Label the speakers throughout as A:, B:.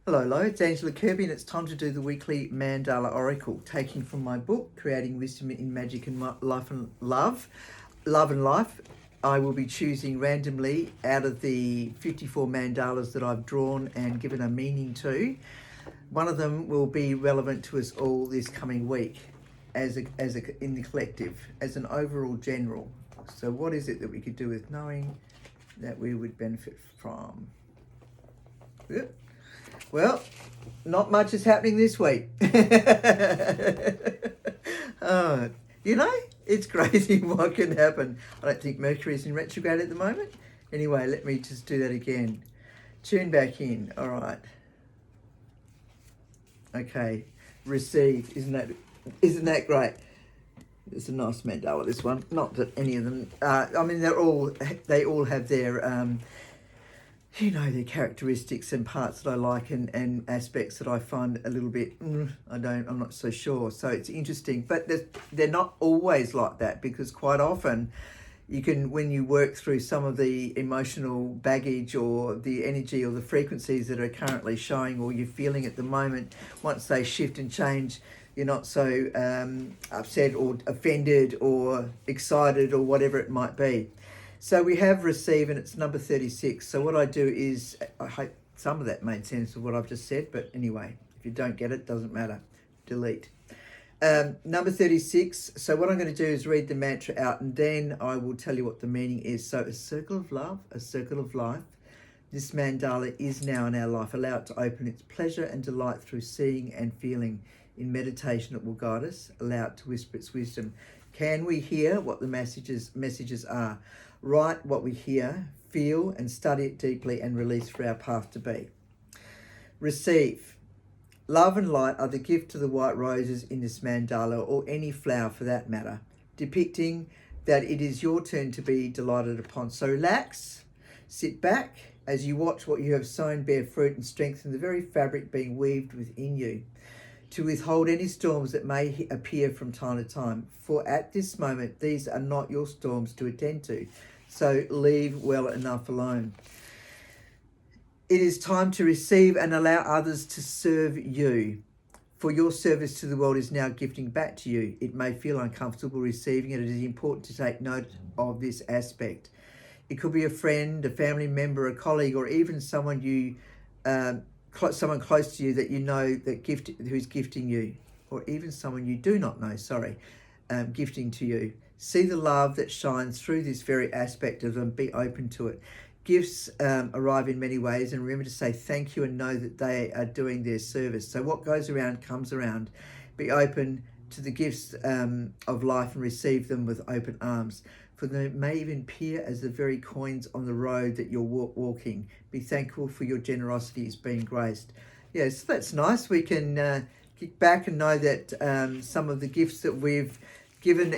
A: Hello, it's Angela Kirby, and it's time to do the weekly Mandala Oracle, taking from my book, Creating Wisdom in Magic and Life and Love. Love and Life. I will be choosing randomly out of the 54 mandalas that I've drawn and given a meaning to. One of them will be relevant to us all this coming week in the collective, as an overall general. So what is it that we could do with knowing that we would benefit from? Yep. Well, not much is happening this week. It's crazy what can happen. I don't think Mercury is in retrograde at the moment. Anyway, let me just do that again. Tune back in. All right. Okay. Receive. Isn't that great? It's a nice mandala, this one. Not that any of them. They all have their their characteristics and parts that I like and aspects that I find a little bit, I'm not so sure. So it's interesting, but they're not always like that, because quite often when you work through some of the emotional baggage or the energy or the frequencies that are currently showing or you're feeling at the moment, once they shift and change, you're not so upset or offended or excited or whatever it might be. So we have receive, and it's number 36. So what I do is, I hope some of that made sense of what I've just said, but anyway, if you don't get it, doesn't matter. Delete. Number 36. So what I'm going to do is read the mantra out, and then I will tell you what the meaning is. So a circle of love, a circle of life. This mandala is now in our life. Allow it to open its pleasure and delight through seeing and feeling. In meditation, it will guide us. Allow it to whisper its wisdom. Can we hear what the messages are? Write what we hear, feel, and study it deeply and release for our path to be. Receive. Love and light are the gift to the white roses in this mandala, or any flower for that matter, depicting that it is your turn to be delighted upon. So relax, sit back as you watch what you have sown bear fruit and strengthen the very fabric being weaved within you, to withhold any storms that may appear from time to time. For at this moment, these are not your storms to attend to. So leave well enough alone. It is time to receive and allow others to serve you. For your service to the world is now gifting back to you. It may feel uncomfortable receiving it. It is important to take note of this aspect. It could be a friend, a family member, a colleague, or even someone someone close to you that you know who's gifting you, or even someone you do not know, gifting to you. See the love that shines through this very aspect of them. Be open to it. Gifts arrive in many ways, and remember to say thank you and know that they are doing their service. So what goes around comes around. Be open to the gifts of life and receive them with open arms. For they may even appear as the very coins on the road that you're walking. Be thankful for your generosity is being graced. Yes, that's nice. We can kick back and know that some of the gifts that we've given,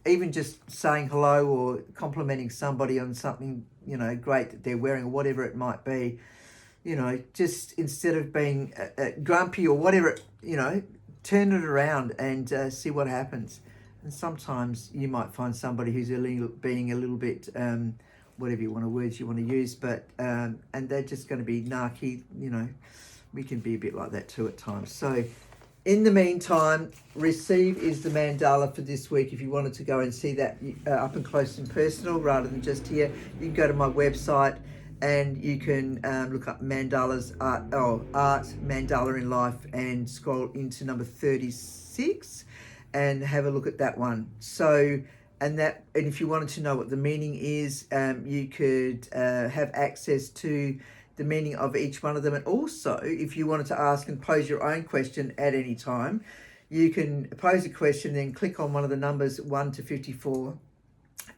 A: even just saying hello or complimenting somebody on something, great that they're wearing or whatever it might be, just instead of being grumpy or whatever, turn it around and see what happens. And sometimes you might find somebody who's being a little bit, whatever words you want to use, but and they're just going to be narky. We can be a bit like that too at times. So in the meantime, receive is the mandala for this week. If you wanted to go and see that up and close and personal rather than just here, you can go to my website and you can look up Mandala's art Mandala in Life, and scroll into number 36 and have a look at that one. So, and if you wanted to know what the meaning is, you could have access to the meaning of each one of them. And also, if you wanted to ask and pose your own question at any time, you can pose a question, then click on one of the numbers 1 to 54,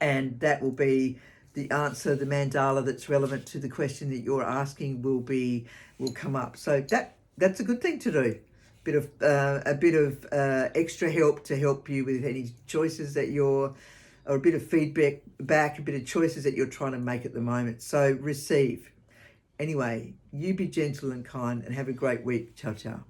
A: and that will be the answer. The mandala that's relevant to the question that you're asking will come up. So that's a good thing to do. A bit of extra help to help you with any choices or a bit of feedback back, a bit of choices that you're trying to make at the moment. So receive. Anyway, you be gentle and kind and have a great week. Ciao, ciao.